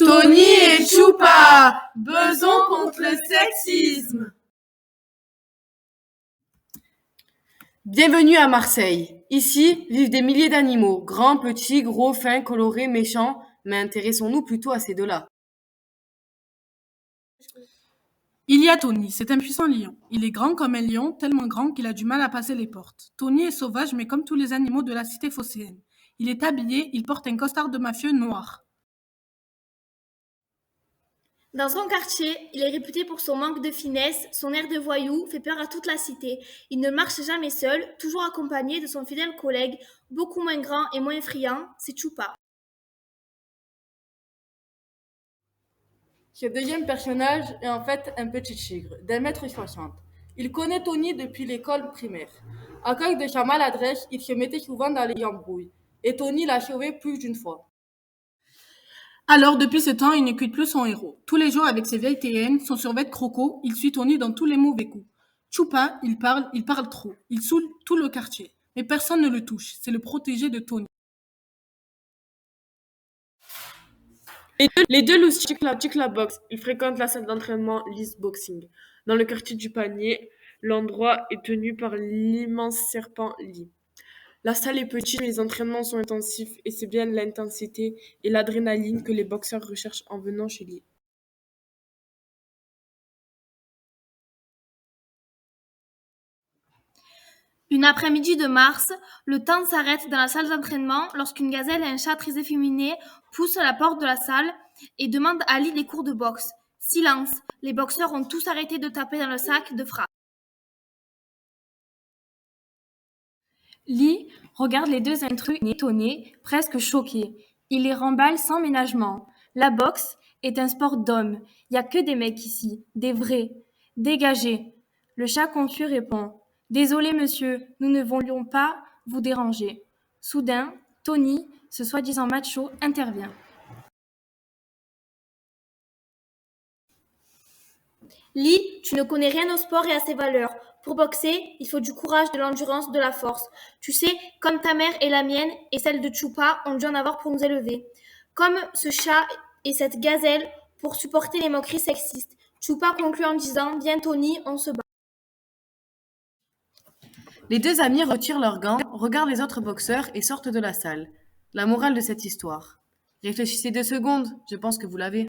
Tony et Chupa, beson contre le sexisme. Bienvenue à Marseille. Ici vivent des milliers d'animaux, grands, petits, gros, fins, colorés, méchants, mais intéressons-nous plutôt à ces deux-là. Il y a Tony, c'est un puissant lion. Il est grand comme un lion, tellement grand qu'il a du mal à passer les portes. Tony est sauvage, mais comme tous les animaux de la cité phocéenne. Il est habillé, il porte un costard de mafieux noir. Dans son quartier, il est réputé pour son manque de finesse, son air de voyou fait peur à toute la cité. Il ne marche jamais seul, toujours accompagné de son fidèle collègue, beaucoup moins grand et moins friand, c'est Chupa. Ce deuxième personnage est en fait un petit tigre d'1,60 m. Il connaît Tony depuis l'école primaire. À cause de sa maladresse, il se mettait souvent dans les embrouilles. Et Tony l'a sauvé plus d'une fois. Alors, depuis ce temps, il ne quitte plus son héros. Tous les jours, avec ses vieilles TN, son survêt croco, il suit Tony dans tous les mauvais coups. Chupa, il parle trop. Il saoule tout le quartier. Mais personne ne le touche. C'est le protégé de Tony. Les deux loups pratiquent la boxe. Ils fréquentent la salle d'entraînement Lee's Boxing. Dans le quartier du Panier, l'endroit est tenu par l'immense serpent Lee. La salle est petite, mais les entraînements sont intensifs et c'est bien l'intensité et l'adrénaline que les boxeurs recherchent en venant chez Lee. Une après-midi de mars, le temps s'arrête dans la salle d'entraînement lorsqu'une gazelle et un chat très efféminé poussent à la porte de la salle et demandent à Lee des cours de boxe. Silence, les boxeurs ont tous arrêté de taper dans le sac de frappe. Lee regarde les deux intrus étonné, presque choqué. Il les remballe sans ménagement. La boxe est un sport d'hommes. Y a que des mecs ici, des vrais. Dégagez. Le chat confus répond. Désolé monsieur, nous ne voulions pas vous déranger. Soudain, Tony, ce soi-disant macho, intervient. Lee, tu ne connais rien au sport et à ses valeurs. Pour boxer, il faut du courage, de l'endurance, de la force. Tu sais, comme ta mère et la mienne et celle de Chupa ont dû en avoir pour nous élever. Comme ce chat et cette gazelle pour supporter les moqueries sexistes. Chupa conclut en disant « Viens Tony, on se bat ». Les deux amis retirent leurs gants, regardent les autres boxeurs et sortent de la salle. La morale de cette histoire. Réfléchissez 2 secondes, je pense que vous l'avez.